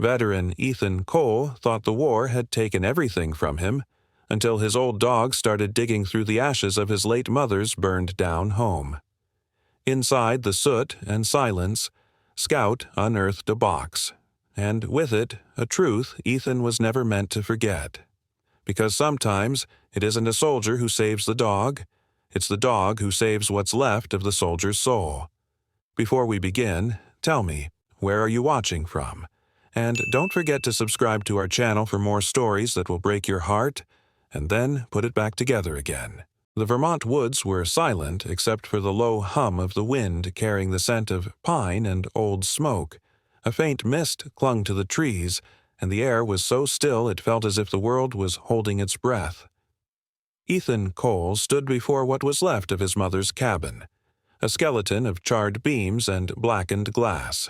Veteran Ethan Cole thought the war had taken everything from him, until his old dog started digging through the ashes of his late mother's burned-down home. Inside the soot and silence, Scout unearthed a box, and with it, a truth Ethan was never meant to forget. Because sometimes it isn't a soldier who saves the dog, it's the dog who saves what's left of the soldier's soul. Before we begin, tell me, where are you watching from? And don't forget to subscribe to our channel for more stories that will break your heart, and then put it back together again. The Vermont woods were silent except for the low hum of the wind carrying the scent of pine and old smoke. A faint mist clung to the trees, and the air was so still it felt as if the world was holding its breath. Ethan Cole stood before what was left of his mother's cabin, a skeleton of charred beams and blackened glass.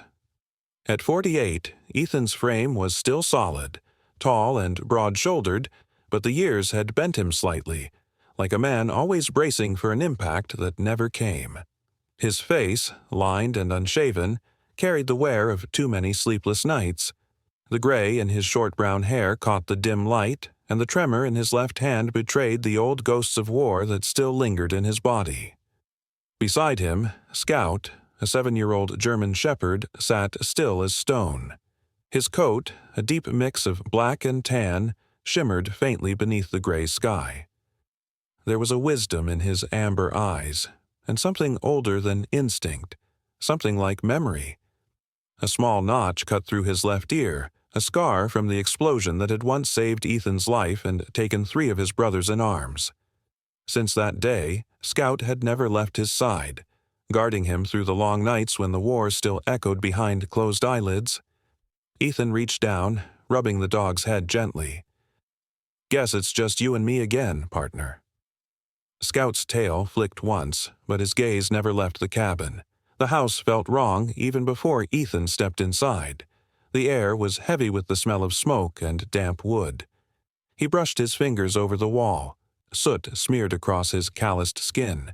At 48, Ethan's frame was still solid, tall and broad-shouldered, but the years had bent him slightly, like a man always bracing for an impact that never came. His face, lined and unshaven, carried the wear of too many sleepless nights. The gray in his short brown hair caught the dim light, and the tremor in his left hand betrayed the old ghosts of war that still lingered in his body. Beside him, Scout, a 7-year-old German shepherd, sat still as stone. His coat, a deep mix of black and tan, shimmered faintly beneath the gray sky. There was a wisdom in his amber eyes, and something older than instinct, something like memory. A small notch cut through his left ear, a scar from the explosion that had once saved Ethan's life and taken 3 of his brothers in arms. Since that day, Scout had never left his side, guarding him through the long nights when the war still echoed behind closed eyelids. Ethan reached down, rubbing the dog's head gently. "Guess it's just you and me again, partner." Scout's tail flicked once, but his gaze never left the cabin. The house felt wrong even before Ethan stepped inside. The air was heavy with the smell of smoke and damp wood. He brushed his fingers over the wall. Soot smeared across his calloused skin.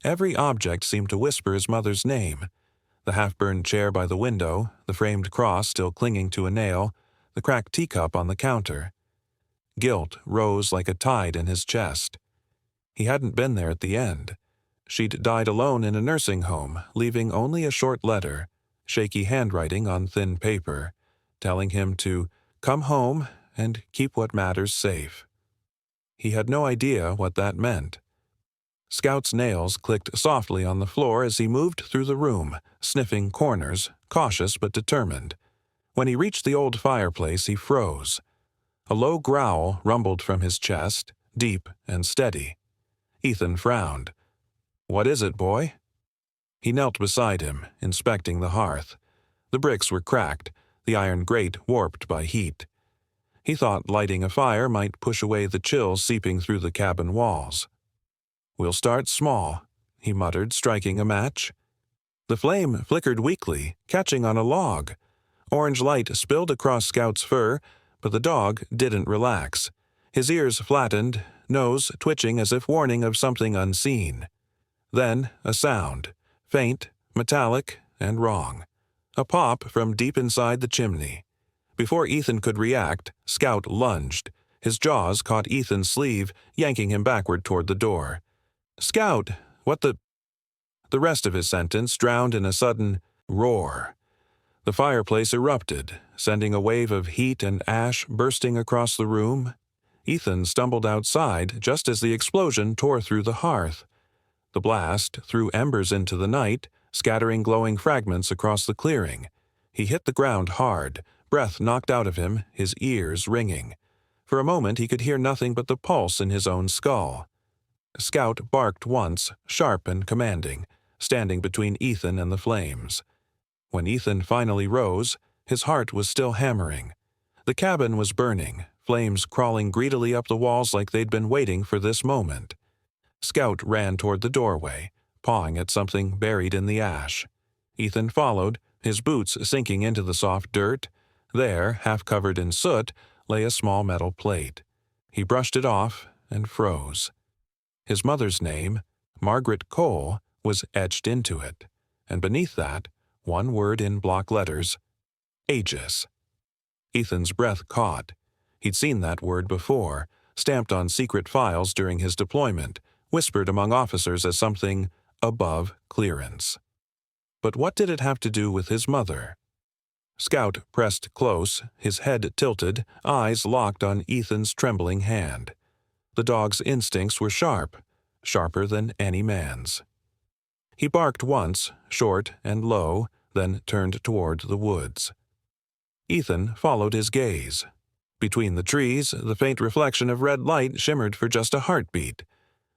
Every object seemed to whisper his mother's name. The half-burned chair by the window, the framed cross still clinging to a nail, the cracked teacup on the counter. Guilt rose like a tide in his chest. He hadn't been there at the end. She'd died alone in a nursing home, leaving only a short letter, shaky handwriting on thin paper, telling him to come home and keep what matters safe. He had no idea what that meant. Scout's nails clicked softly on the floor as he moved through the room, sniffing corners, cautious but determined. When he reached the old fireplace, he froze. A low growl rumbled from his chest, deep and steady. Ethan frowned. "What is it, boy?" He knelt beside him, inspecting the hearth. The bricks were cracked, the iron grate warped by heat. He thought lighting a fire might push away the chill seeping through the cabin walls. "We'll start small," he muttered, striking a match. The flame flickered weakly, catching on a log. Orange light spilled across Scout's fur, but the dog didn't relax. His ears flattened, nose twitching as if warning of something unseen. Then a sound, faint, metallic, and wrong. A pop from deep inside the chimney. Before Ethan could react, Scout lunged. His jaws caught Ethan's sleeve, yanking him backward toward the door. "Scout, what the—" The rest of his sentence drowned in a sudden roar. The fireplace erupted, sending a wave of heat and ash bursting across the room. Ethan stumbled outside just as the explosion tore through the hearth. The blast threw embers into the night, scattering glowing fragments across the clearing. He hit the ground hard, breath knocked out of him, his ears ringing. For a moment he could hear nothing but the pulse in his own skull. Scout barked once, sharp and commanding, standing between Ethan and the flames. When Ethan finally rose, his heart was still hammering. The cabin was burning, flames crawling greedily up the walls like they'd been waiting for this moment. Scout ran toward the doorway, pawing at something buried in the ash. Ethan followed, his boots sinking into the soft dirt. There, half covered in soot, lay a small metal plate. He brushed it off and froze. His mother's name, Margaret Cole, was etched into it, and beneath that, one word in block letters, Aegis. Ethan's breath caught. He'd seen that word before, stamped on secret files during his deployment, whispered among officers as something above clearance. But what did it have to do with his mother? Scout pressed close, his head tilted, eyes locked on Ethan's trembling hand. The dog's instincts were sharp, sharper than any man's. He barked once, short and low, then turned toward the woods. Ethan followed his gaze. Between the trees, the faint reflection of red light shimmered for just a heartbeat,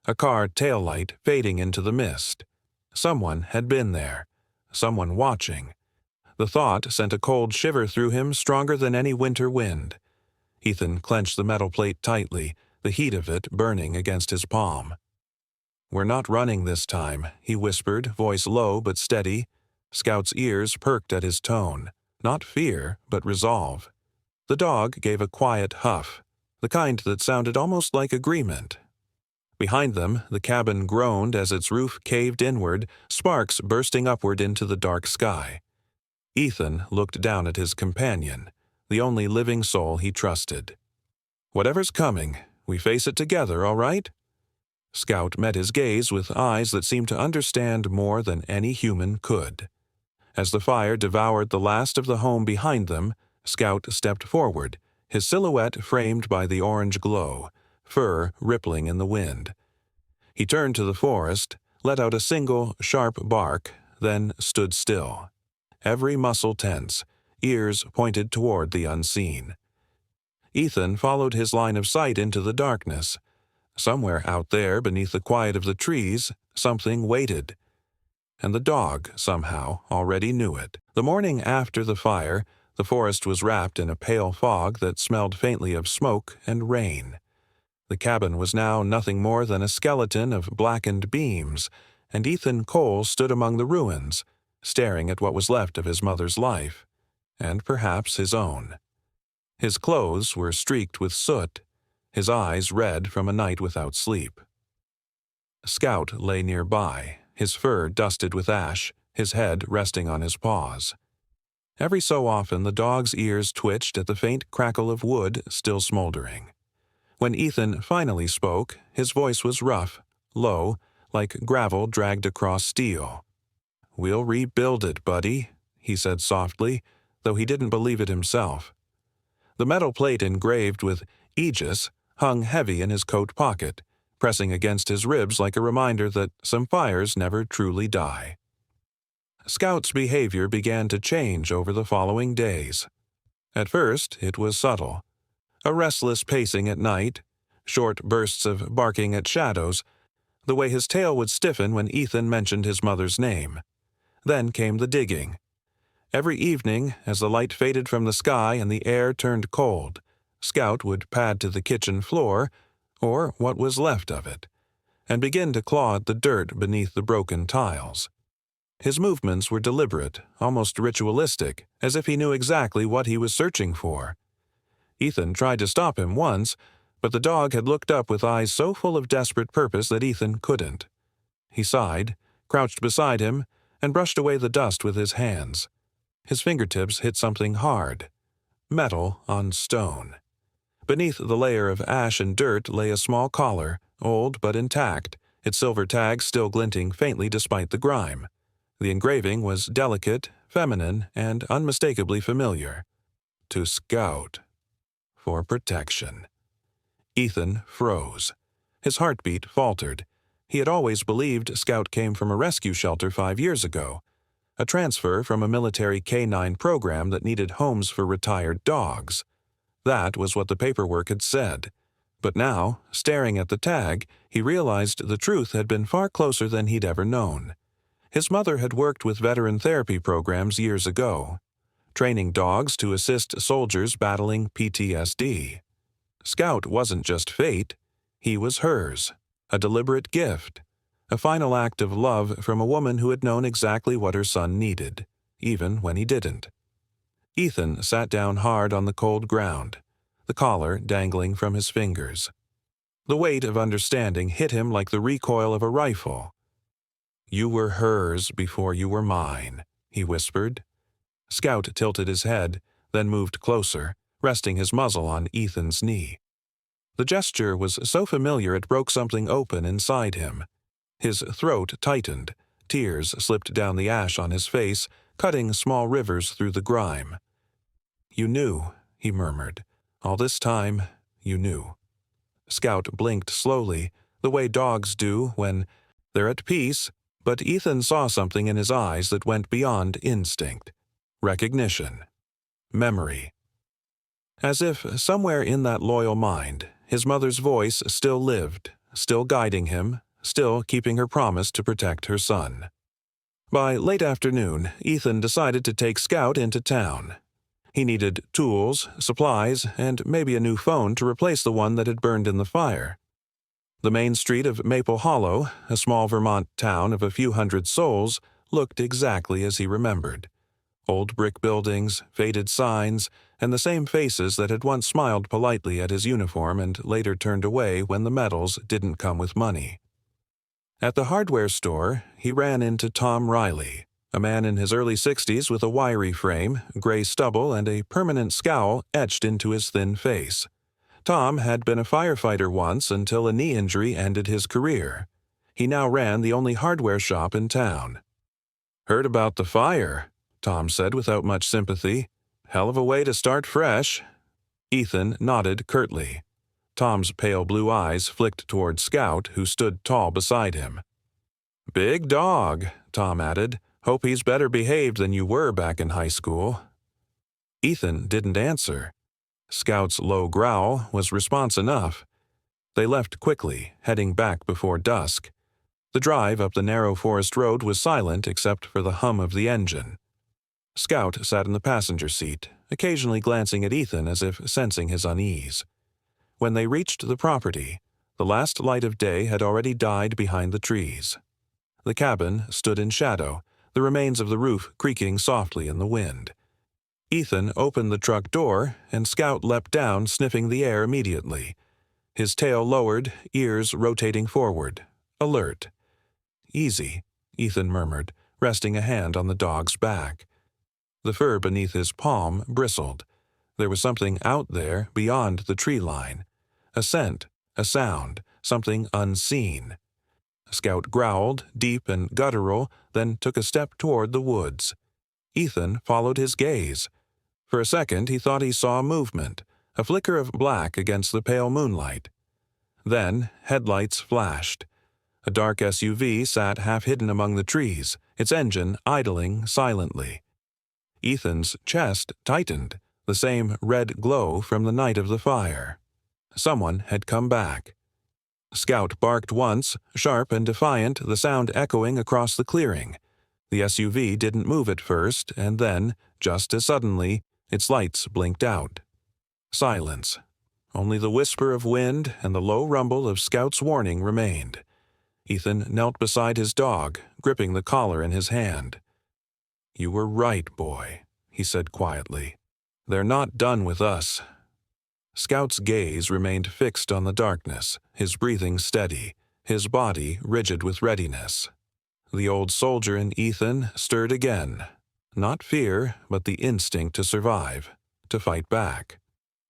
a car taillight fading into the mist. Someone had been there, someone watching. The thought sent a cold shiver through him, stronger than any winter wind. Ethan clenched the metal plate tightly, the heat of it burning against his palm. "We're not running this time," he whispered, voice low but steady. Scout's ears perked at his tone, not fear, but resolve. The dog gave a quiet huff, the kind that sounded almost like agreement. Behind them, the cabin groaned as its roof caved inward, sparks bursting upward into the dark sky. Ethan looked down at his companion, the only living soul he trusted. "Whatever's coming, we face it together, all right?" Scout met his gaze with eyes that seemed to understand more than any human could. As the fire devoured the last of the home behind them, Scout stepped forward, his silhouette framed by the orange glow, fur rippling in the wind. He turned to the forest, let out a single, sharp bark, then stood still. Every muscle tense, ears pointed toward the unseen. Ethan followed his line of sight into the darkness. Somewhere out there, beneath the quiet of the trees, something waited. And the dog, somehow, already knew it. The morning after the fire, the forest was wrapped in a pale fog that smelled faintly of smoke and rain. The cabin was now nothing more than a skeleton of blackened beams, and Ethan Cole stood among the ruins, staring at what was left of his mother's life, and perhaps his own. His clothes were streaked with soot, his eyes red from a night without sleep. Scout lay nearby, his fur dusted with ash, his head resting on his paws. Every so often the dog's ears twitched at the faint crackle of wood still smoldering. When Ethan finally spoke, his voice was rough, low, like gravel dragged across steel. "We'll rebuild it, buddy," he said softly, though he didn't believe it himself. The metal plate engraved with Aegis hung heavy in his coat pocket, pressing against his ribs like a reminder that some fires never truly die. Scout's behavior began to change over the following days. At first, it was subtle. A restless pacing at night, short bursts of barking at shadows, the way his tail would stiffen when Ethan mentioned his mother's name. Then came the digging. Every evening, as the light faded from the sky and the air turned cold, Scout would pad to the kitchen floor, or what was left of it, and begin to claw at the dirt beneath the broken tiles. His movements were deliberate, almost ritualistic, as if he knew exactly what he was searching for. Ethan tried to stop him once, but the dog had looked up with eyes so full of desperate purpose that Ethan couldn't. He sighed, crouched beside him, and brushed away the dust with his hands. His fingertips hit something hard, metal on stone. Beneath the layer of ash and dirt lay a small collar, old but intact, its silver tag still glinting faintly despite the grime. The engraving was delicate, feminine, and unmistakably familiar. To Scout. For protection. Ethan froze. His heartbeat faltered. He had always believed Scout came from a rescue shelter 5 years ago, a transfer from a military K-9 program that needed homes for retired dogs. That was what the paperwork had said. But now, staring at the tag, he realized the truth had been far closer than he'd ever known. His mother had worked with veteran therapy programs years ago, training dogs to assist soldiers battling PTSD. Scout wasn't just fate, he was hers, a deliberate gift, a final act of love from a woman who had known exactly what her son needed, even when he didn't. Ethan sat down hard on the cold ground, the collar dangling from his fingers. The weight of understanding hit him like the recoil of a rifle. "You were hers before you were mine," he whispered. Scout tilted his head, then moved closer, resting his muzzle on Ethan's knee. The gesture was so familiar it broke something open inside him. His throat tightened. Tears slipped down the ash on his face, cutting small rivers through the grime. "You knew," he murmured. "All this time, you knew." Scout blinked slowly, the way dogs do when they're at peace, but Ethan saw something in his eyes that went beyond instinct. Recognition. Memory. As if somewhere in that loyal mind, his mother's voice still lived, still guiding him, still keeping her promise to protect her son. By late afternoon, Ethan decided to take Scout into town. He needed tools, supplies, and maybe a new phone to replace the one that had burned in the fire. The main street of Maple Hollow, a small Vermont town of a few hundred souls, looked exactly as he remembered. Old brick buildings, faded signs, and the same faces that had once smiled politely at his uniform and later turned away when the medals didn't come with money. At the hardware store, he ran into Tom Riley, a man in his early 60s with a wiry frame, gray stubble, and a permanent scowl etched into his thin face. Tom had been a firefighter once until a knee injury ended his career. He now ran the only hardware shop in town. "Heard about the fire," Tom said without much sympathy. "Hell of a way to start fresh." Ethan nodded curtly. Tom's pale blue eyes flicked toward Scout, who stood tall beside him. "Big dog," Tom added. "Hope he's better behaved than you were back in high school." Ethan didn't answer. Scout's low growl was response enough. They left quickly, heading back before dusk. The drive up the narrow forest road was silent except for the hum of the engine. Scout sat in the passenger seat, occasionally glancing at Ethan as if sensing his unease. When they reached the property, the last light of day had already died behind the trees. The cabin stood in shadow, the remains of the roof creaking softly in the wind. Ethan opened the truck door, and Scout leapt down, sniffing the air immediately. His tail lowered, ears rotating forward, alert. "Easy," Ethan murmured, resting a hand on the dog's back. The fur beneath his palm bristled. There was something out there beyond the tree line. A scent, a sound, something unseen. Scout growled, deep and guttural, then took a step toward the woods. Ethan followed his gaze. For a second he thought he saw movement, a flicker of black against the pale moonlight. Then headlights flashed. A dark SUV sat half hidden among the trees, its engine idling silently. Ethan's chest tightened, the same red glow from the night of the fire. Someone had come back. Scout barked once, sharp and defiant, the sound echoing across the clearing. The SUV didn't move at first, and then, just as suddenly, its lights blinked out. Silence. Only the whisper of wind and the low rumble of Scout's warning remained. Ethan knelt beside his dog, gripping the collar in his hand. "You were right, boy," he said quietly. "They're not done with us." Scout's gaze remained fixed on the darkness, his breathing steady, his body rigid with readiness. The old soldier in Ethan stirred again. Not fear, but the instinct to survive, to fight back.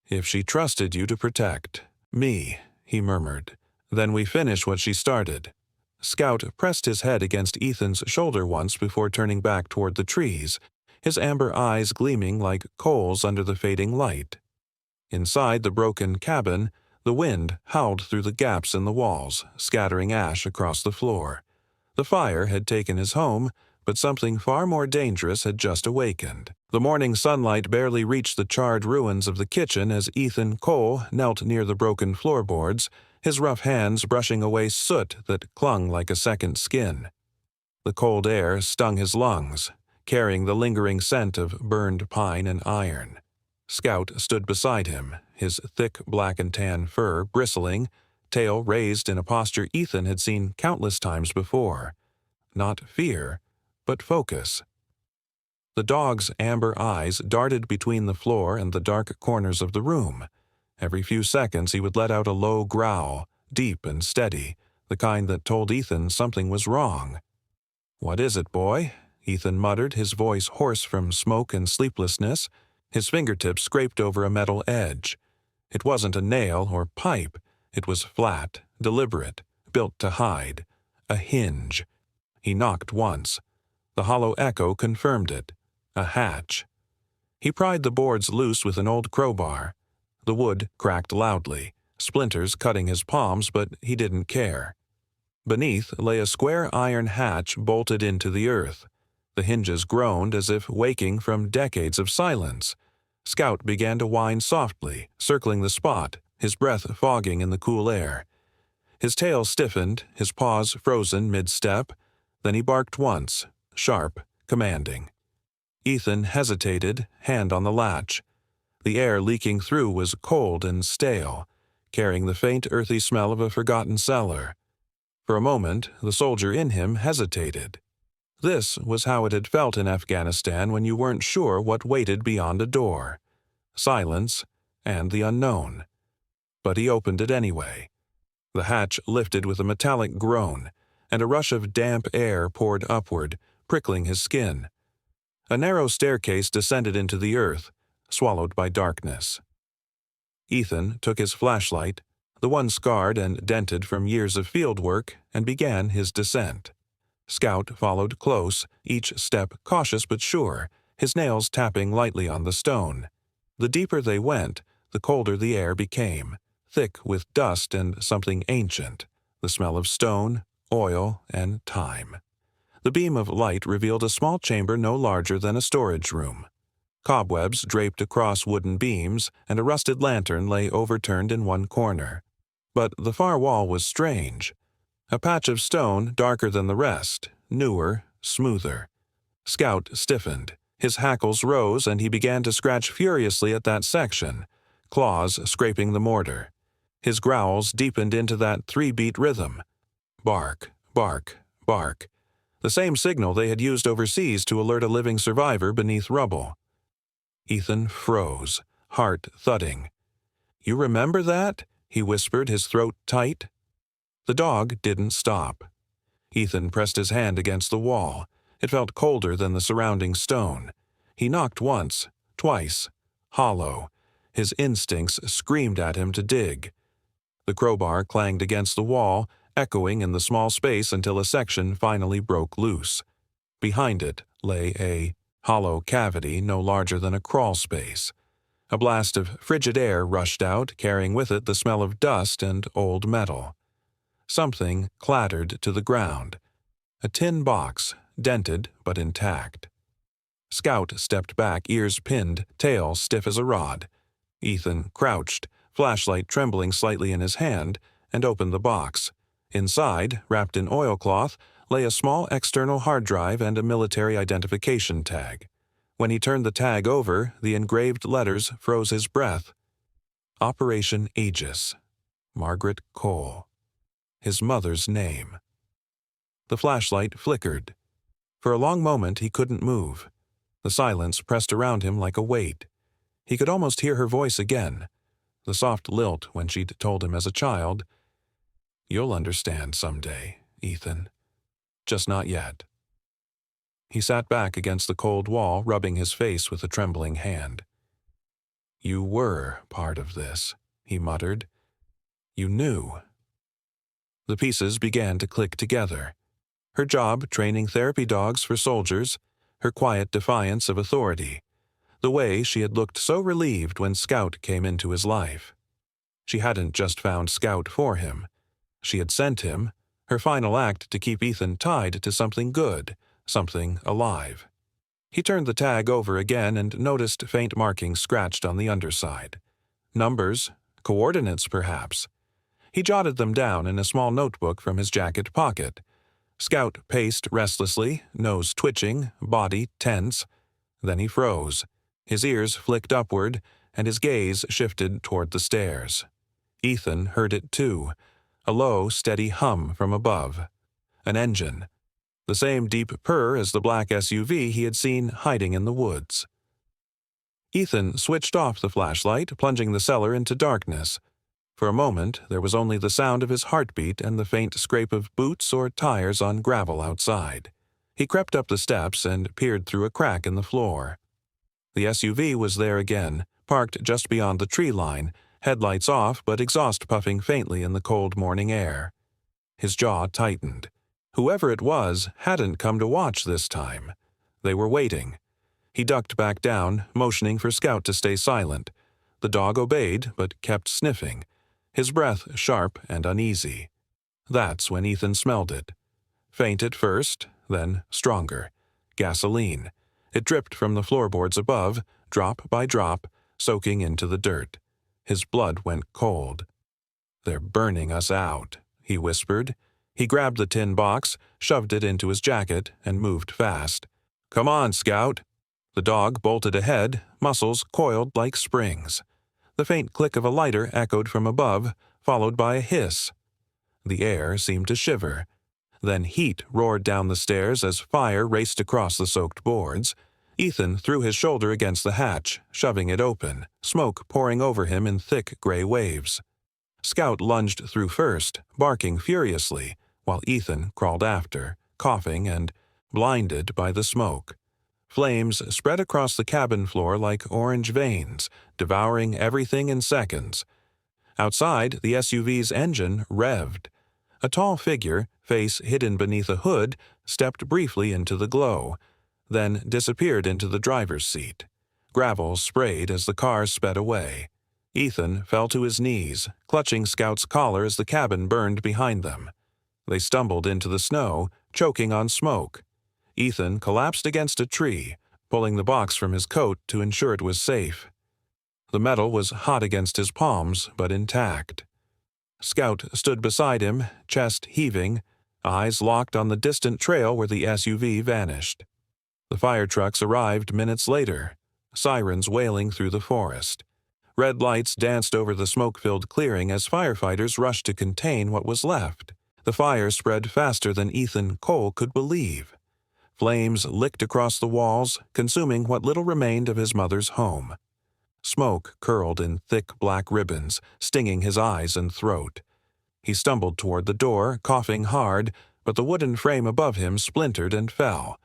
"If she trusted you to protect me," he murmured, "then we finish what she started." Scout pressed his head against Ethan's shoulder once before turning back toward the trees, his amber eyes gleaming like coals under the fading light. Inside the broken cabin, the wind howled through the gaps in the walls, scattering ash across the floor. The fire had taken his home, but something far more dangerous had just awakened. The morning sunlight barely reached the charred ruins of the kitchen as Ethan Cole knelt near the broken floorboards, his rough hands brushing away soot that clung like a second skin. The cold air stung his lungs, carrying the lingering scent of burned pine and iron. Scout stood beside him, his thick black and tan fur bristling, tail raised in a posture Ethan had seen countless times before. Not fear, but focus. The dog's amber eyes darted between the floor and the dark corners of the room. Every few seconds he would let out a low growl, deep and steady, the kind that told Ethan something was wrong. "What is it, boy?" Ethan muttered, his voice hoarse from smoke and sleeplessness. His fingertips scraped over a metal edge. It wasn't a nail or pipe. It was flat, deliberate, built to hide. A hinge. He knocked once. The hollow echo confirmed it. A hatch. He pried the boards loose with an old crowbar. The wood cracked loudly, splinters cutting his palms, but he didn't care. Beneath lay a square iron hatch bolted into the earth. The hinges groaned as if waking from decades of silence. Scout began to whine softly, circling the spot, his breath fogging in the cool air. His tail stiffened, his paws frozen mid-step. Then he barked once, sharp, commanding. Ethan hesitated, hand on the latch. The air leaking through was cold and stale, carrying the faint earthy smell of a forgotten cellar. For a moment, the soldier in him hesitated. This was how it had felt in Afghanistan when you weren't sure what waited beyond a door. Silence and the unknown. But he opened it anyway. The hatch lifted with a metallic groan, and a rush of damp air poured upward, prickling his skin. A narrow staircase descended into the earth, swallowed by darkness. Ethan took his flashlight, the one scarred and dented from years of field work, and began his descent. Scout followed close, each step cautious but sure, his nails tapping lightly on the stone. The deeper they went, the colder the air became, thick with dust and something ancient, the smell of stone, oil, and time. The beam of light revealed a small chamber no larger than a storage room. Cobwebs draped across wooden beams, and a rusted lantern lay overturned in one corner. But the far wall was strange. A patch of stone darker than the rest, newer, smoother. Scout stiffened. His hackles rose, and he began to scratch furiously at that section, claws scraping the mortar. His growls deepened into that 3-beat rhythm. Bark, bark, bark. The same signal they had used overseas to alert a living survivor beneath rubble. Ethan froze, heart thudding. "You remember that?" he whispered, his throat tight. The dog didn't stop. Ethan pressed his hand against the wall. It felt colder than the surrounding stone. He knocked once, twice, hollow. His instincts screamed at him to dig. The crowbar clanged against the wall, echoing in the small space until a section finally broke loose. Behind it lay a hollow cavity no larger than a crawl space. A blast of frigid air rushed out, carrying with it the smell of dust and old metal. Something clattered to the ground. A tin box, dented but intact. Scout stepped back, ears pinned, tail stiff as a rod. Ethan crouched, flashlight trembling slightly in his hand, and opened the box. Inside, wrapped in oilcloth, lay a small external hard drive and a military identification tag. When he turned the tag over, the engraved letters froze his breath. Operation Aegis. Margaret Cole. His mother's name. The flashlight flickered. For a long moment he couldn't move. The silence pressed around him like a weight. He could almost hear her voice again, the soft lilt when she'd told him as a child, "You'll understand someday, Ethan. Just not yet." He sat back against the cold wall, rubbing his face with a trembling hand. "You were part of this," he muttered. "You knew." The pieces began to click together. Her job training therapy dogs for soldiers, her quiet defiance of authority, the way she had looked so relieved when Scout came into his life. She hadn't just found Scout for him. She had sent him, her final act to keep Ethan tied to something good, something alive. He turned the tag over again and noticed faint markings scratched on the underside. Numbers, coordinates perhaps. He jotted them down in a small notebook from his jacket pocket. Scout paced restlessly, nose twitching, body tense. Then he froze. His ears flicked upward, and his gaze shifted toward the stairs. Ethan heard it too, a low, steady hum from above. An engine. The same deep purr as the black SUV he had seen hiding in the woods. Ethan switched off the flashlight, plunging the cellar into darkness. For a moment, there was only the sound of his heartbeat and the faint scrape of boots or tires on gravel outside. He crept up the steps and peered through a crack in the floor. The SUV was there again, parked just beyond the tree line, headlights off but exhaust puffing faintly in the cold morning air. His jaw tightened. Whoever it was hadn't come to watch this time. They were waiting. He ducked back down, motioning for Scout to stay silent. The dog obeyed, but kept sniffing, his breath sharp and uneasy. That's when Ethan smelled it. Faint at first, then stronger. Gasoline. It dripped from the floorboards above, drop by drop, soaking into the dirt. His blood went cold. "They're burning us out," he whispered. He grabbed the tin box, shoved it into his jacket, and moved fast. "Come on, Scout." The dog bolted ahead, muscles coiled like springs. The faint click of a lighter echoed from above, followed by a hiss. The air seemed to shiver. Then heat roared down the stairs as fire raced across the soaked boards. Ethan threw his shoulder against the hatch, shoving it open, smoke pouring over him in thick gray waves. Scout lunged through first, barking furiously, while Ethan crawled after, coughing and blinded by the smoke. Flames spread across the cabin floor like orange veins, devouring everything in seconds. Outside, the SUV's engine revved. A tall figure, face hidden beneath a hood, stepped briefly into the glow, then disappeared into the driver's seat. Gravel sprayed as the car sped away. Ethan fell to his knees, clutching Scout's collar as the cabin burned behind them. They stumbled into the snow, choking on smoke. Ethan collapsed against a tree, pulling the box from his coat to ensure it was safe. The metal was hot against his palms, but intact. Scout stood beside him, chest heaving, eyes locked on the distant trail where the SUV vanished. The fire trucks arrived minutes later, sirens wailing through the forest. Red lights danced over the smoke-filled clearing as firefighters rushed to contain what was left. The fire spread faster than Ethan Cole could believe. Flames licked across the walls, consuming what little remained of his mother's home. Smoke curled in thick black ribbons, stinging his eyes and throat. He stumbled toward the door, coughing hard, but the wooden frame above him splintered and fell.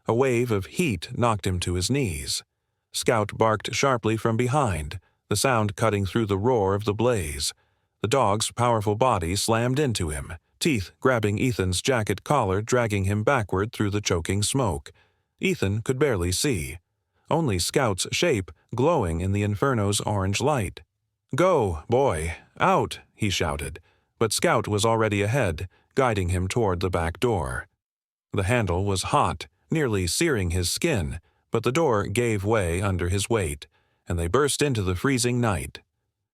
A wave of heat knocked him to his knees. Scout barked sharply from behind, the sound cutting through the roar of the blaze. The dog's powerful body slammed into him, teeth grabbing Ethan's jacket collar, dragging him backward through the choking smoke. Ethan could barely see. Only Scout's shape glowing in the inferno's orange light. "Go, boy, out," he shouted, but Scout was already ahead, guiding him toward the back door. The handle was hot, nearly searing his skin, but the door gave way under his weight, and they burst into the freezing night.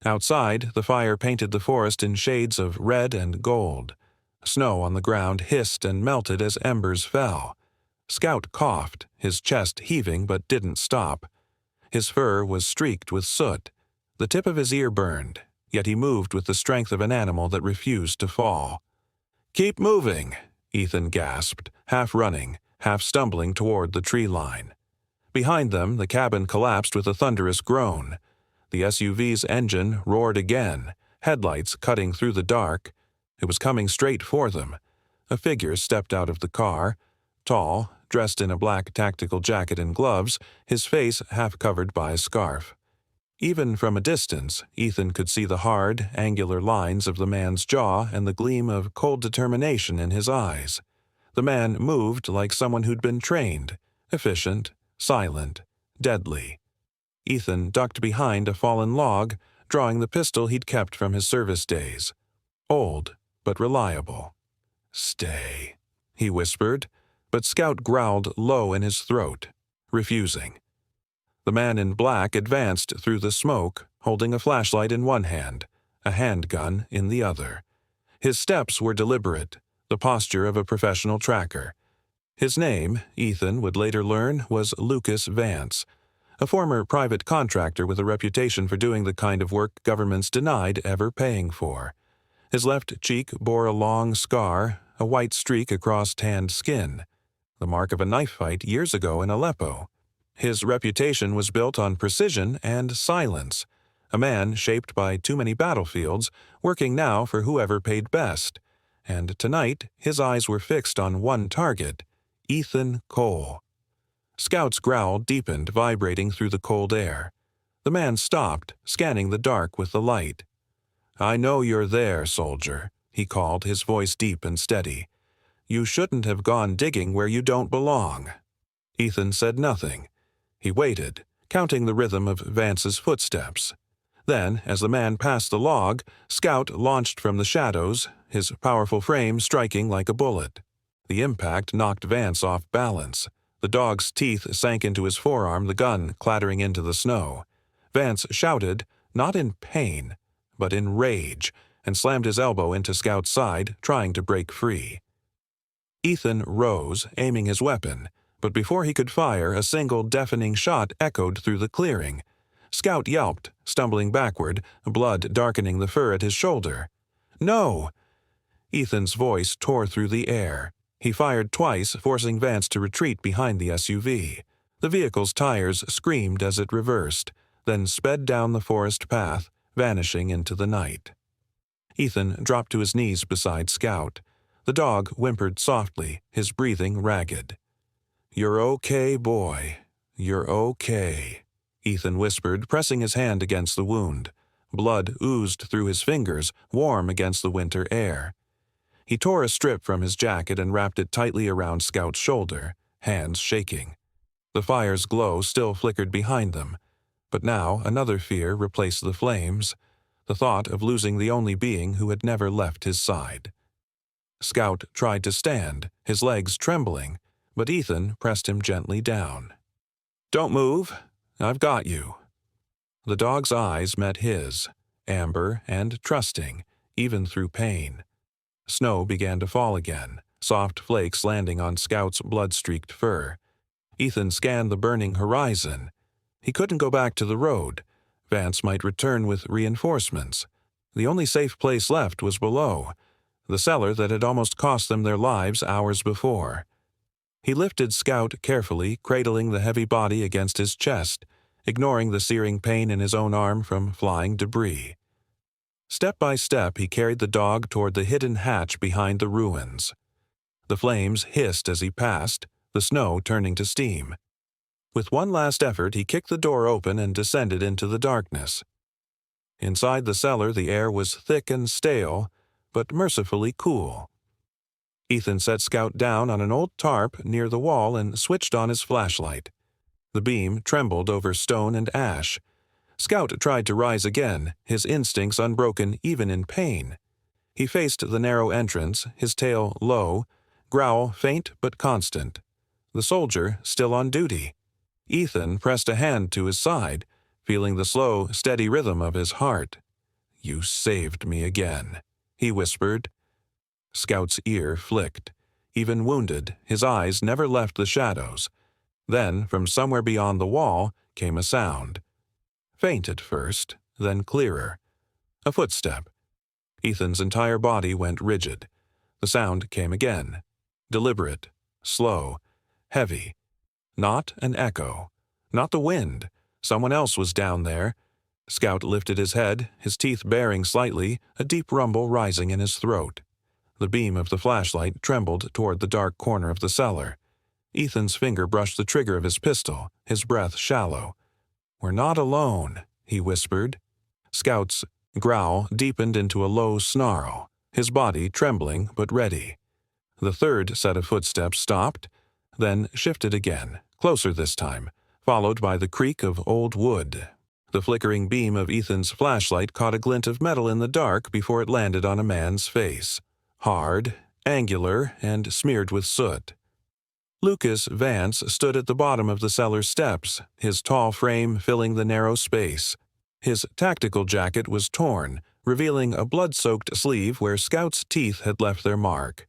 Outside, the fire painted the forest in shades of red and gold. Snow on the ground hissed and melted as embers fell. Scout coughed, his chest heaving but didn't stop. His fur was streaked with soot. The tip of his ear burned, yet he moved with the strength of an animal that refused to fall. "Keep moving," Ethan gasped, half running, half stumbling toward the tree line. Behind them, the cabin collapsed with a thunderous groan. The SUV's engine roared again, headlights cutting through the dark. It was coming straight for them. A figure stepped out of the car, tall, dressed in a black tactical jacket and gloves, his face half covered by a scarf. Even from a distance, Ethan could see the hard, angular lines of the man's jaw and the gleam of cold determination in his eyes. The man moved like someone who'd been trained, efficient, silent, deadly. Ethan ducked behind a fallen log, drawing the pistol he'd kept from his service days. Old, but reliable. "Stay," he whispered, but Scout growled low in his throat, refusing. The man in black advanced through the smoke, holding a flashlight in one hand, a handgun in the other. His steps were deliberate, the posture of a professional tracker. His name, Ethan would later learn, was Lucas Vance, a former private contractor with a reputation for doing the kind of work governments denied ever paying for. His left cheek bore a long scar, a white streak across tanned skin, the mark of a knife fight years ago in Aleppo. His reputation was built on precision and silence, a man shaped by too many battlefields, working now for whoever paid best. And tonight, his eyes were fixed on one target, Ethan Cole. Scout's growl deepened, vibrating through the cold air. The man stopped, scanning the dark with the light. "I know you're there, soldier," he called, his voice deep and steady. "You shouldn't have gone digging where you don't belong." Ethan said nothing. He waited, counting the rhythm of Vance's footsteps. Then, as the man passed the log, Scout launched from the shadows, his powerful frame striking like a bullet. The impact knocked Vance off balance. The dog's teeth sank into his forearm, the gun clattering into the snow. Vance shouted, not in pain, but in rage, and slammed his elbow into Scout's side, trying to break free. Ethan rose, aiming his weapon, but before he could fire, a single deafening shot echoed through the clearing. Scout yelped, stumbling backward, blood darkening the fur at his shoulder. "No!" Ethan's voice tore through the air. He fired twice, forcing Vance to retreat behind the SUV. The vehicle's tires screamed as it reversed, then sped down the forest path, vanishing into the night. Ethan dropped to his knees beside Scout. The dog whimpered softly, his breathing ragged. "You're okay, boy. You're okay," Ethan whispered, pressing his hand against the wound. Blood oozed through his fingers, warm against the winter air. He tore a strip from his jacket and wrapped it tightly around Scout's shoulder, hands shaking. The fire's glow still flickered behind them, but now another fear replaced the flames, the thought of losing the only being who had never left his side. Scout tried to stand, his legs trembling, but Ethan pressed him gently down. "Don't move. I've got you." The dog's eyes met his, amber and trusting, even through pain. Snow began to fall again, soft flakes landing on Scout's blood-streaked fur. Ethan scanned the burning horizon. He couldn't go back to the road. Vance might return with reinforcements. The only safe place left was below, the cellar that had almost cost them their lives hours before. He lifted Scout carefully, cradling the heavy body against his chest, ignoring the searing pain in his own arm from flying debris. Step by step, he carried the dog toward the hidden hatch behind the ruins. The flames hissed as he passed, the snow turning to steam. With one last effort, he kicked the door open and descended into the darkness. Inside the cellar, the air was thick and stale, but mercifully cool. Ethan set Scout down on an old tarp near the wall and switched on his flashlight. The beam trembled over stone and ash. Scout tried to rise again, his instincts unbroken even in pain. He faced the narrow entrance, his tail low, growl faint but constant. The soldier still on duty. Ethan pressed a hand to his side, feeling the slow, steady rhythm of his heart. "You saved me again," he whispered. Scout's ear flicked. Even wounded, his eyes never left the shadows. Then, from somewhere beyond the wall, came a sound. Faint at first, then clearer. A footstep. Ethan's entire body went rigid. The sound came again. Deliberate, slow, heavy. Not an echo. Not the wind. Someone else was down there. Scout lifted his head, his teeth baring slightly, a deep rumble rising in his throat. The beam of the flashlight trembled toward the dark corner of the cellar. Ethan's finger brushed the trigger of his pistol, his breath shallow. "We're not alone," he whispered. Scout's growl deepened into a low snarl, his body trembling but ready. The third set of footsteps stopped, then shifted again, closer this time, followed by the creak of old wood. The flickering beam of Ethan's flashlight caught a glint of metal in the dark before it landed on a man's face. Hard, angular, and smeared with soot. Lucas Vance stood at the bottom of the cellar steps, his tall frame filling the narrow space. His tactical jacket was torn, revealing a blood-soaked sleeve where Scout's teeth had left their mark.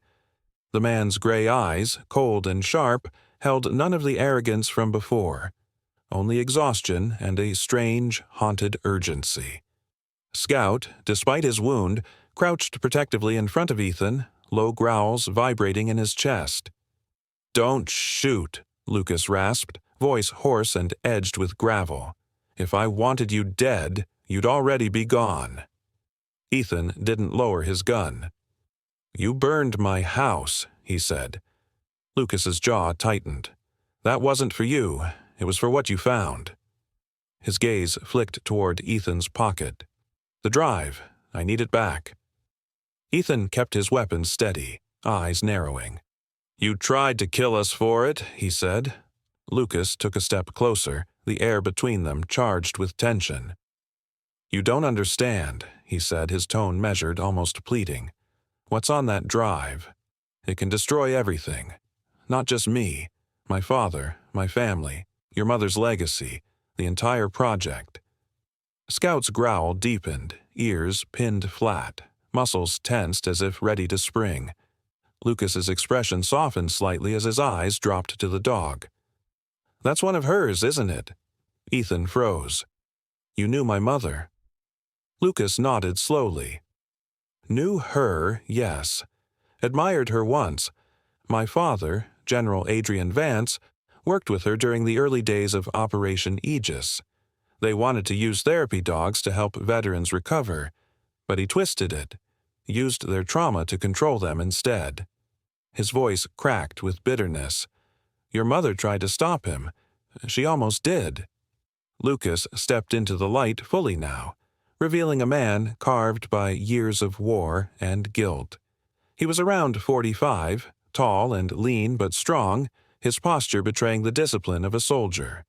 The man's gray eyes, cold and sharp, held none of the arrogance from before, only exhaustion and a strange, haunted urgency. Scout, despite his wound, crouched protectively in front of Ethan, low growls vibrating in his chest. "Don't shoot," Lucas rasped, voice hoarse and edged with gravel. "If I wanted you dead, you'd already be gone." Ethan didn't lower his gun. "You burned my house," he said. Lucas's jaw tightened. That wasn't for you. It was for what you found. His gaze flicked toward Ethan's pocket. The drive. I need it back. Ethan kept his weapon steady, eyes narrowing. You tried to kill us for it, he said. Lucas took a step closer, the air between them charged with tension. You don't understand, he said, his tone measured, almost pleading. What's on that drive? It can destroy everything. Not just me, my father, my family, your mother's legacy, the entire project. Scout's growl deepened, ears pinned flat, muscles tensed as if ready to spring. Lucas's expression softened slightly as his eyes dropped to the dog. That's one of hers, isn't it? Ethan froze. You knew my mother. Lucas nodded slowly. Knew her, yes. Admired her once. My father, General Adrian Vance, worked with her during the early days of Operation Aegis. They wanted to use therapy dogs to help veterans recover, but he twisted it, used their trauma to control them instead. His voice cracked with bitterness. Your mother tried to stop him. She almost did. Lucas stepped into the light fully now, revealing a man carved by years of war and guilt. He was around 45, tall and lean but strong, his posture betraying the discipline of a soldier.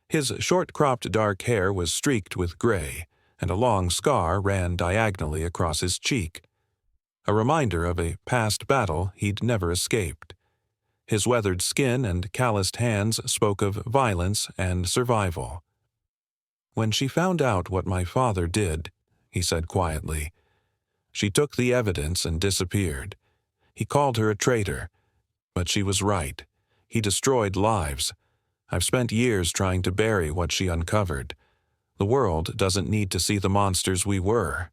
His short-cropped dark hair was streaked with gray, and a long scar ran diagonally across his cheek, a reminder of a past battle he'd never escaped. His weathered skin and calloused hands spoke of violence and survival. When she found out what my father did, he said quietly, she took the evidence and disappeared. He called her a traitor, but she was right. He destroyed lives. I've spent years trying to bury what she uncovered. The world doesn't need to see the monsters we were.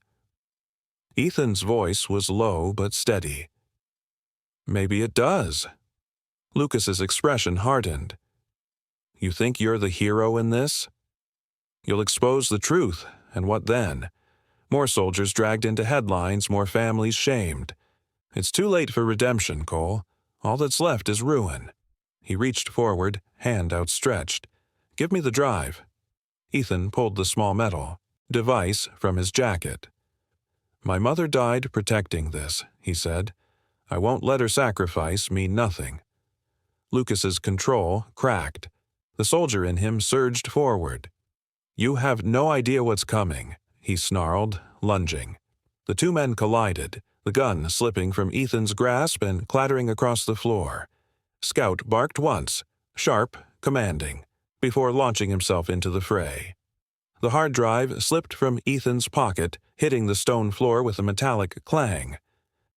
Ethan's voice was low but steady. Maybe it does. Lucas's expression hardened. You think you're the hero in this? You'll expose the truth, and what then? More soldiers dragged into headlines, more families shamed. It's too late for redemption, Cole. All that's left is ruin. He reached forward, hand outstretched. Give me the drive. Ethan pulled the small metal device from his jacket. My mother died protecting this, he said. I won't let her sacrifice mean nothing. Lucas's control cracked. The soldier in him surged forward. You have no idea what's coming, he snarled, lunging. The two men collided, the gun slipping from Ethan's grasp and clattering across the floor. Scout barked once, sharp, commanding, before launching himself into the fray. The hard drive slipped from Ethan's pocket, hitting the stone floor with a metallic clang.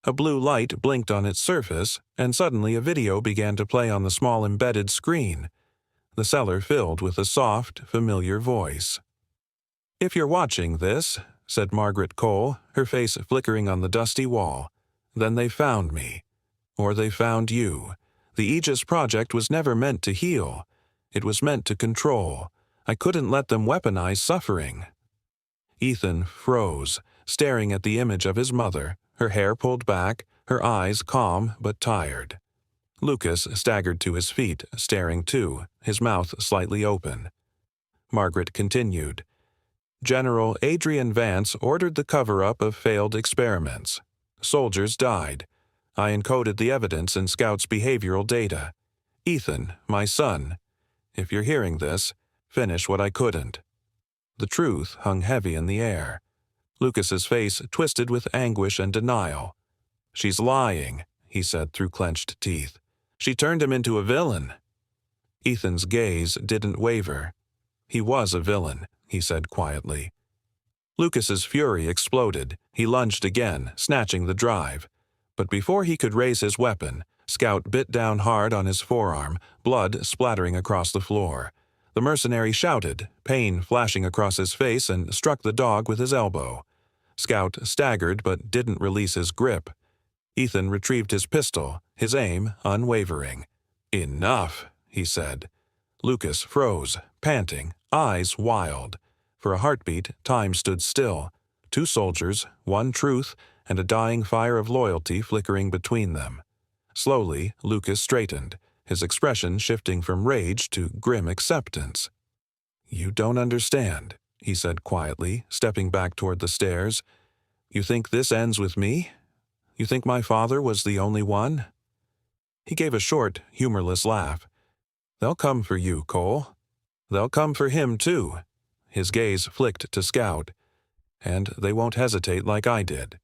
A blue light blinked on its surface, and suddenly a video began to play on the small embedded screen. The cellar filled with a soft, familiar voice. If you're watching this, said Margaret Cole, her face flickering on the dusty wall, then they found me. Or they found you. The Aegis project was never meant to heal. It was meant to control. I couldn't let them weaponize suffering. Ethan froze, staring at the image of his mother, her hair pulled back, her eyes calm but tired. Lucas staggered to his feet, staring too, his mouth slightly open. Margaret continued. General Adrian Vance ordered the cover-up of failed experiments. Soldiers died. I encoded the evidence in Scout's behavioral data. Ethan, my son, if you're hearing this, finish what I couldn't. The truth hung heavy in the air. Lucas's face twisted with anguish and denial. She's lying, he said through clenched teeth. She turned him into a villain. Ethan's gaze didn't waver. He was a villain, he said quietly. Lucas's fury exploded. He lunged again, snatching the drive. But before he could raise his weapon, Scout bit down hard on his forearm, blood splattering across the floor. The mercenary shouted, pain flashing across his face, and struck the dog with his elbow. Scout staggered but didn't release his grip. Ethan retrieved his pistol, his aim unwavering. Enough, he said. Lucas froze, panting, eyes wild. For a heartbeat, time stood still. Two soldiers, one truth, and a dying fire of loyalty flickering between them. Slowly, Lucas straightened, his expression shifting from rage to grim acceptance. "You don't understand," he said quietly, stepping back toward the stairs. "You think this ends with me? You think my father was the only one?" He gave a short, humorless laugh. "They'll come for you, Cole. They'll come for him, too." His gaze flicked to Scout. "And they won't hesitate like I did."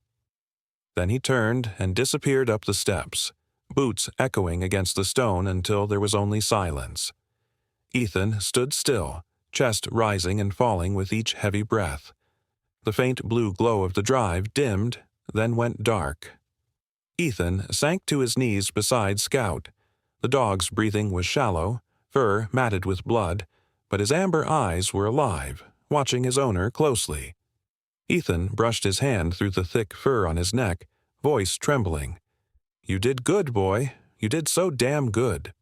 Then he turned and disappeared up the steps, boots echoing against the stone until there was only silence. Ethan stood still, chest rising and falling with each heavy breath. The faint blue glow of the drive dimmed, then went dark. Ethan sank to his knees beside Scout. The dog's breathing was shallow, fur matted with blood, but his amber eyes were alive, watching his owner closely. Ethan brushed his hand through the thick fur on his neck, voice trembling. "You did good, boy. You did so damn good."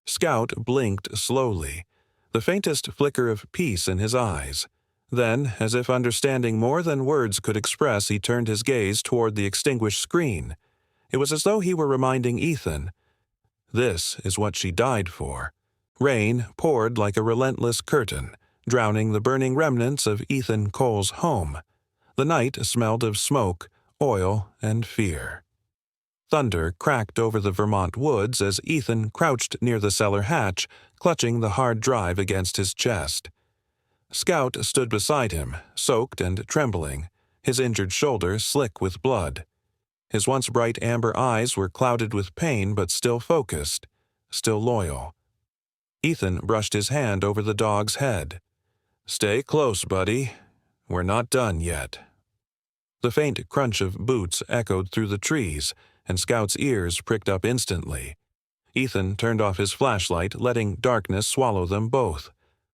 Scout blinked slowly, the faintest flicker of peace in his eyes. Then, as if understanding more than words could express, he turned his gaze toward the extinguished screen. It was as though he were reminding Ethan, "This is what she died for." Rain poured like a relentless curtain, drowning the burning remnants of Ethan Cole's home. The night smelled of smoke, oil, and fear. Thunder cracked over the Vermont woods as Ethan crouched near the cellar hatch, clutching the hard drive against his chest. Scout stood beside him, soaked and trembling, his injured shoulder slick with blood. His once bright amber eyes were clouded with pain but still focused, still loyal. Ethan brushed his hand over the dog's head. "Stay close, buddy. We're not done yet." The faint crunch of boots echoed through the trees, and Scout's ears pricked up instantly. Ethan turned off his flashlight, letting darkness swallow them both.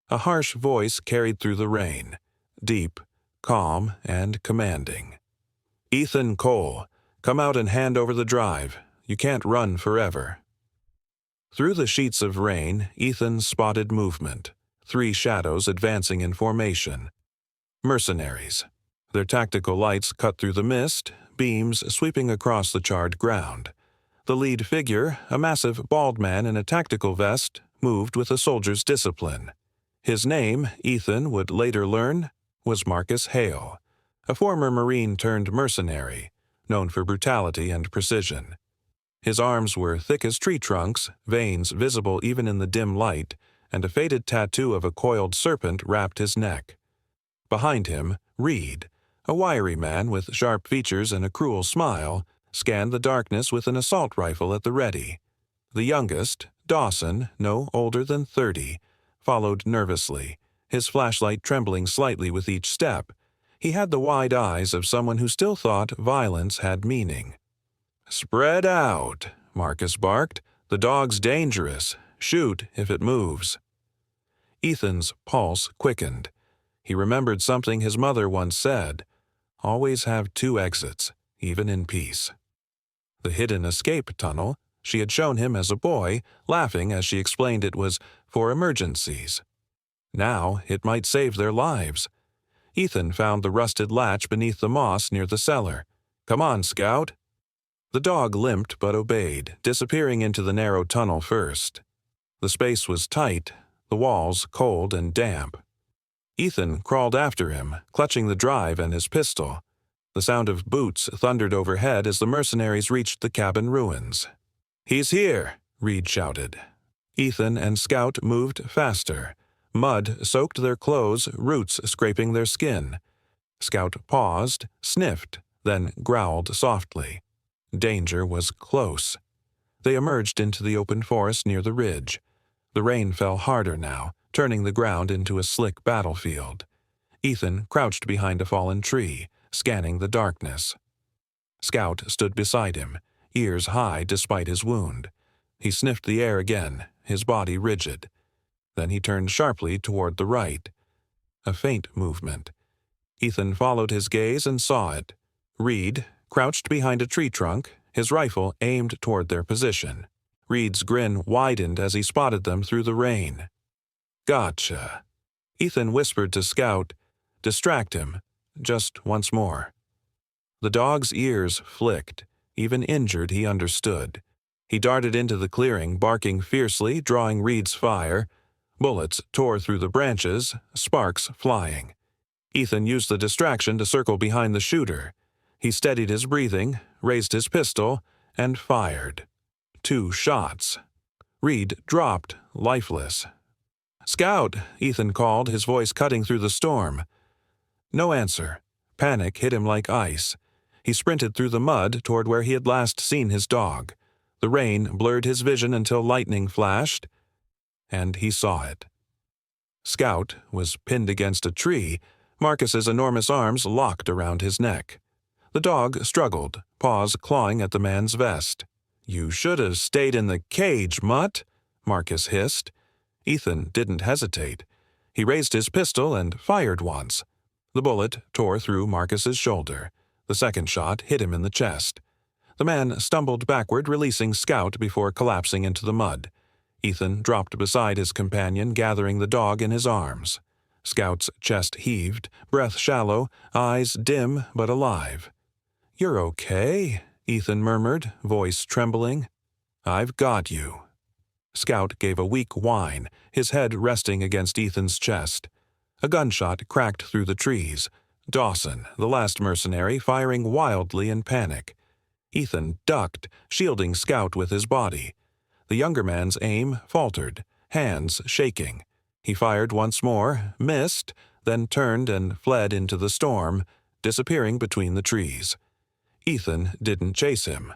A harsh voice carried through the rain, deep, calm, and commanding. "Ethan Cole, come out and hand over the drive. You can't run forever." Through the sheets of rain, Ethan spotted movement, 3 shadows advancing in formation. Mercenaries. Their tactical lights cut through the mist, beams sweeping across the charred ground. The lead figure, a massive bald man in a tactical vest, moved with a soldier's discipline. His name, Ethan would later learn, was Marcus Hale, a former Marine turned mercenary, known for brutality and precision. His arms were thick as tree trunks, veins visible even in the dim light, and a faded tattoo of a coiled serpent wrapped his neck. Behind him, Reed, a wiry man with sharp features and a cruel smile, scanned the darkness with an assault rifle at the ready. The youngest, Dawson, no older than 30, followed nervously, his flashlight trembling slightly with each step. He had the wide eyes of someone who still thought violence had meaning. "Spread out," Marcus barked. "The dog's dangerous. Shoot if it moves." Ethan's pulse quickened. He remembered something his mother once said, "Always have 2 exits, even in peace." The hidden escape tunnel she had shown him as a boy, laughing as she explained it was for emergencies. Now it might save their lives. Ethan found the rusted latch beneath the moss near the cellar. "Come on, Scout." The dog limped but obeyed, disappearing into the narrow tunnel first. The space was tight, the walls cold and damp. Ethan crawled after him, clutching the drive and his pistol. The sound of boots thundered overhead as the mercenaries reached the cabin ruins. "He's here!" Reed shouted. Ethan and Scout moved faster. Mud soaked their clothes, roots scraping their skin. Scout paused, sniffed, then growled softly. Danger was close. They emerged into the open forest near the ridge. The rain fell harder now, turning the ground into a slick battlefield. Ethan crouched behind a fallen tree, scanning the darkness. Scout stood beside him, ears high despite his wound. He sniffed the air again, his body rigid. Then he turned sharply toward the right. A faint movement. Ethan followed his gaze and saw it. Reed, crouched behind a tree trunk, his rifle aimed toward their position. Reed's grin widened as he spotted them through the rain. "Gotcha." Ethan whispered to Scout, "Distract him, just once more." The dog's ears flicked. Even injured, he understood. He darted into the clearing, barking fiercely, drawing Reed's fire. Bullets tore through the branches, sparks flying. Ethan used the distraction to circle behind the shooter. He steadied his breathing, raised his pistol, and fired. 2 shots. Reed dropped, lifeless. "Scout!" Ethan called, his voice cutting through the storm. No answer. Panic hit him like ice. He sprinted through the mud toward where he had last seen his dog. The rain blurred his vision until lightning flashed, and he saw it. Scout was pinned against a tree, Marcus's enormous arms locked around his neck. The dog struggled, paws clawing at the man's vest. "You should have stayed in the cage, mutt," Marcus hissed. Ethan didn't hesitate. He raised his pistol and fired once. The bullet tore through Marcus's shoulder. The second shot hit him in the chest. The man stumbled backward, releasing Scout before collapsing into the mud. Ethan dropped beside his companion, gathering the dog in his arms. Scout's chest heaved, breath shallow, eyes dim but alive. "You're okay," Ethan murmured, voice trembling. "I've got you." Scout gave a weak whine, his head resting against Ethan's chest. A gunshot cracked through the trees. Dawson, the last mercenary, firing wildly in panic. Ethan ducked, shielding Scout with his body. The younger man's aim faltered, hands shaking. He fired once more, missed, then turned and fled into the storm, disappearing between the trees. Ethan didn't chase him.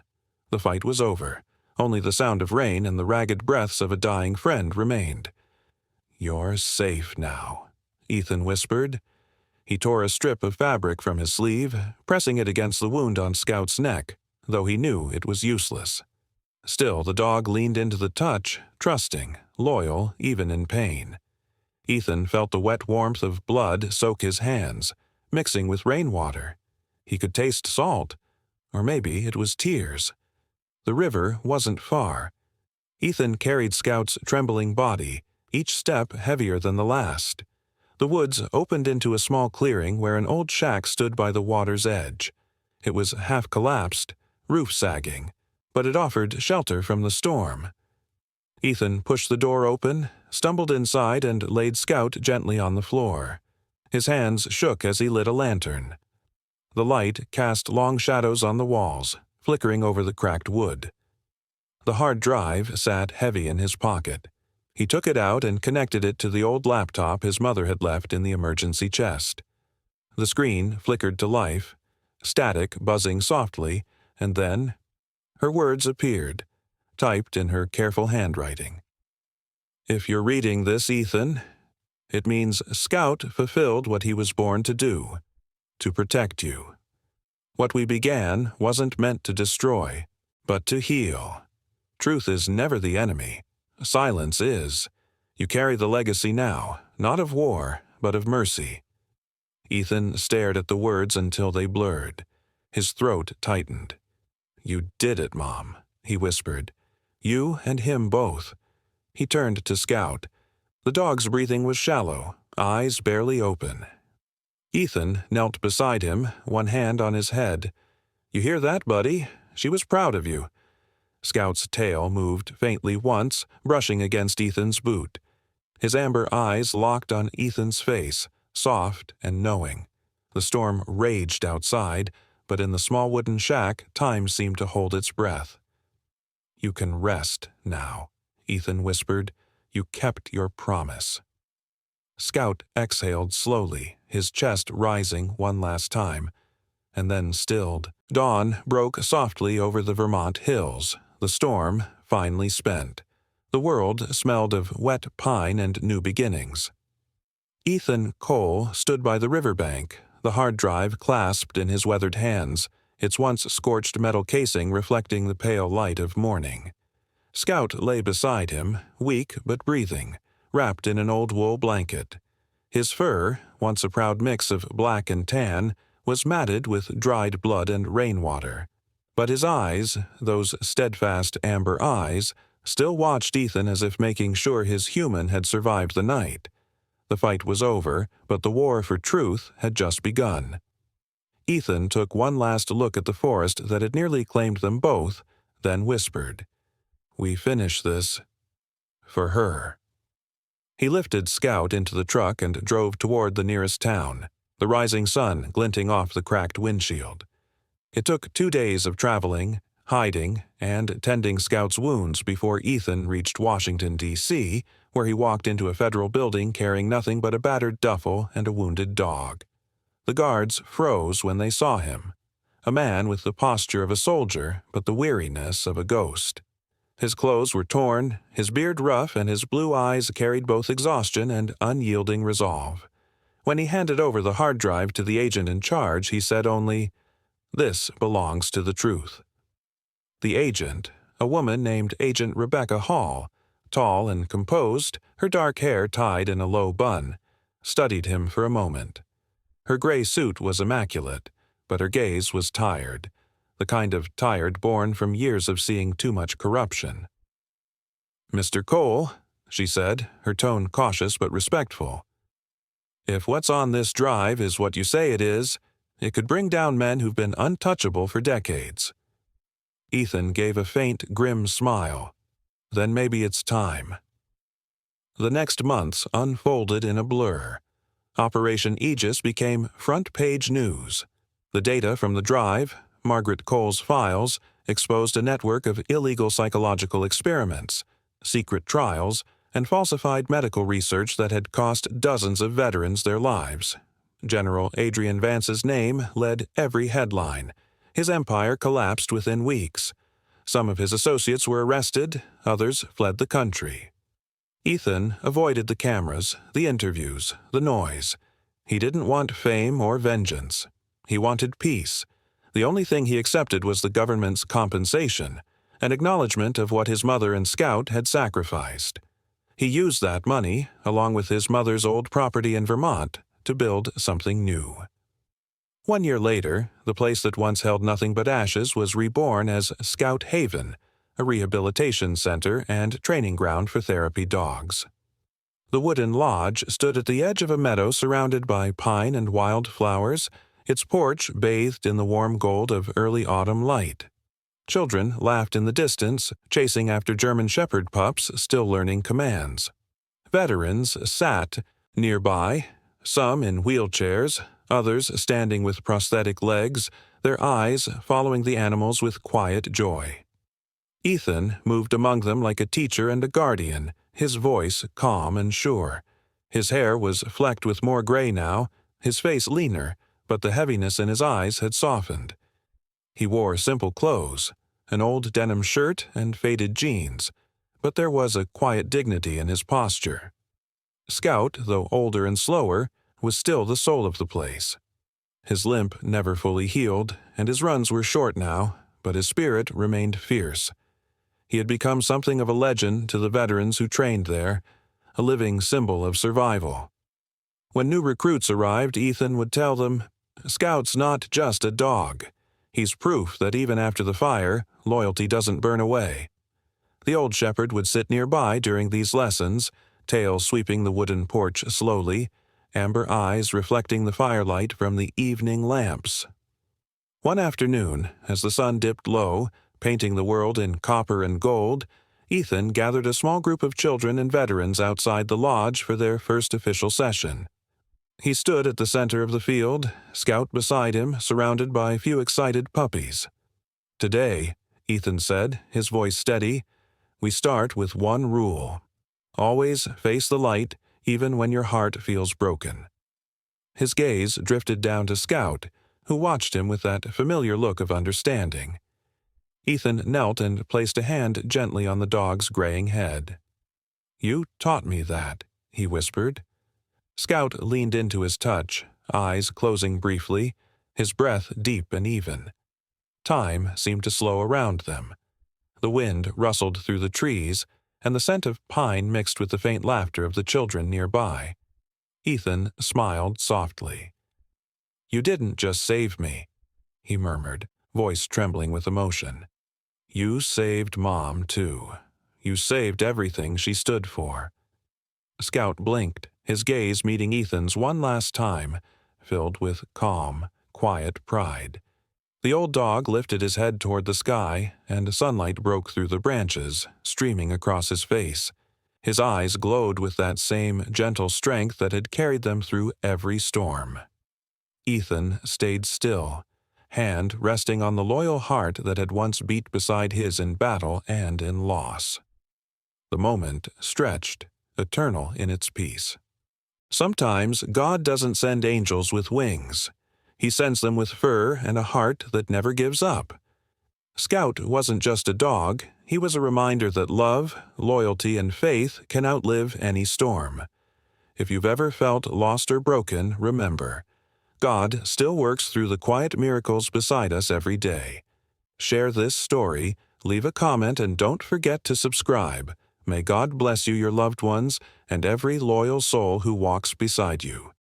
The fight was over. Only the sound of rain and the ragged breaths of a dying friend remained. "You're safe now," Ethan whispered. He tore a strip of fabric from his sleeve, pressing it against the wound on Scout's neck, though he knew it was useless. Still, the dog leaned into the touch, trusting, loyal, even in pain. Ethan felt the wet warmth of blood soak his hands, mixing with rainwater. He could taste salt, or maybe it was tears. The river wasn't far. Ethan carried Scout's trembling body, each step heavier than the last. The woods opened into a small clearing where an old shack stood by the water's edge. It was half-collapsed, roof sagging, but it offered shelter from the storm. Ethan pushed the door open, stumbled inside, and laid Scout gently on the floor. His hands shook as he lit a lantern. The light cast long shadows on the walls, flickering over the cracked wood. The hard drive sat heavy in his pocket. He took it out and connected it to the old laptop his mother had left in the emergency chest. The screen flickered to life, static buzzing softly, and then her words appeared, typed in her careful handwriting. "If you're reading this, Ethan, it means Scout fulfilled what he was born to do, to protect you. What we began wasn't meant to destroy, but to heal. Truth is never the enemy. Silence is. You carry the legacy now, not of war, but of mercy." Ethan stared at the words until they blurred. His throat tightened. "You did it, Mom," he whispered. "You and him both." He turned to Scout. The dog's breathing was shallow, eyes barely open. Ethan knelt beside him, one hand on his head. "You hear that, buddy? She was proud of you." Scout's tail moved faintly once, brushing against Ethan's boot. His amber eyes locked on Ethan's face, soft and knowing. The storm raged outside, but in the small wooden shack, time seemed to hold its breath. "You can rest now," Ethan whispered. "You kept your promise." Scout exhaled slowly, his chest rising one last time, and then stilled. Dawn broke softly over the Vermont hills, the storm finally spent. The world smelled of wet pine and new beginnings. Ethan Cole stood by the riverbank, the hard drive clasped in his weathered hands, its once scorched metal casing reflecting the pale light of morning. Scout lay beside him, weak but breathing, wrapped in an old wool blanket. His fur, once a proud mix of black and tan, was matted with dried blood and rainwater. But his eyes, those steadfast amber eyes, still watched Ethan as if making sure his human had survived the night. The fight was over, but the war for truth had just begun. Ethan took one last look at the forest that had nearly claimed them both, then whispered, We finish this for her. He lifted Scout into the truck and drove toward the nearest town, the rising sun glinting off the cracked windshield. It took 2 days of traveling, hiding, and tending Scout's wounds before Ethan reached Washington, D.C., where he walked into a federal building carrying nothing but a battered duffel and a wounded dog. The guards froze when they saw him, a man with the posture of a soldier but the weariness of a ghost. His clothes were torn, his beard rough, and his blue eyes carried both exhaustion and unyielding resolve. When he handed over the hard drive to the agent in charge, he said only, "This belongs to the truth." The agent, a woman named Agent Rebecca Hall, tall and composed, her dark hair tied in a low bun, studied him for a moment. Her gray suit was immaculate, but her gaze was tired, the kind of tired born from years of seeing too much corruption. "Mr. Cole," she said, her tone cautious but respectful, "if what's on this drive is what you say it is, it could bring down men who've been untouchable for decades." Ethan gave a faint, grim smile. Then maybe it's time. The next months unfolded in a blur. Operation Aegis became front-page news. The data from the drive, Margaret Cole's files, exposed a network of illegal psychological experiments, secret trials, and falsified medical research that had cost dozens of veterans their lives. General Adrian Vance's name led every headline. His empire collapsed within weeks. Some of his associates were arrested, others fled the country. Ethan avoided the cameras, the interviews, the noise. He didn't want fame or vengeance. He wanted peace. The only thing he accepted was the government's compensation, an acknowledgement of what his mother and Scout had sacrificed. He used that money, along with his mother's old property in Vermont, to build something new. 1 year later, the place that once held nothing but ashes was reborn as Scout Haven, a rehabilitation center and training ground for therapy dogs. The wooden lodge stood at the edge of a meadow surrounded by pine and wild flowers, its porch bathed in the warm gold of early autumn light. Children laughed in the distance, chasing after German Shepherd pups still learning commands. Veterans sat nearby, some in wheelchairs, others standing with prosthetic legs, their eyes following the animals with quiet joy. Ethan moved among them like a teacher and a guardian, his voice calm and sure. His hair was flecked with more gray now, his face leaner, but the heaviness in his eyes had softened. He wore simple clothes, an old denim shirt and faded jeans, but there was a quiet dignity in his posture. Scout, though older and slower, was still the soul of the place. His limp never fully healed, and his runs were short now, but his spirit remained fierce. He had become something of a legend to the veterans who trained there, a living symbol of survival. When new recruits arrived, Ethan would tell them, "Scout's not just a dog. He's proof that even after the fire, loyalty doesn't burn away." The old shepherd would sit nearby during these lessons, tail sweeping the wooden porch slowly, amber eyes reflecting the firelight from the evening lamps. One afternoon, as the sun dipped low, painting the world in copper and gold, Ethan gathered a small group of children and veterans outside the lodge for their first official session. He stood at the center of the field, Scout beside him, surrounded by a few excited puppies. "Today," Ethan said, his voice steady, "we start with one rule. Always face the light, even when your heart feels broken." His gaze drifted down to Scout, who watched him with that familiar look of understanding. Ethan knelt and placed a hand gently on the dog's graying head. "You taught me that," he whispered. Scout leaned into his touch, eyes closing briefly, his breath deep and even. Time seemed to slow around them. The wind rustled through the trees, and the scent of pine mixed with the faint laughter of the children nearby. Ethan smiled softly. "You didn't just save me," he murmured, voice trembling with emotion. "You saved Mom, too. You saved everything she stood for." Scout blinked, his gaze meeting Ethan's one last time, filled with calm, quiet pride. The old dog lifted his head toward the sky, and sunlight broke through the branches, streaming across his face. His eyes glowed with that same gentle strength that had carried them through every storm. Ethan stayed still, hand resting on the loyal heart that had once beat beside his in battle and in loss. The moment stretched, eternal in its peace. Sometimes God doesn't send angels with wings. He sends them with fur and a heart that never gives up. Scout wasn't just a dog, he was a reminder that love, loyalty, and faith can outlive any storm. If you've ever felt lost or broken, remember, God still works through the quiet miracles beside us every day. Share this story, leave a comment, and don't forget to subscribe. May God bless you, your loved ones, and every loyal soul who walks beside you.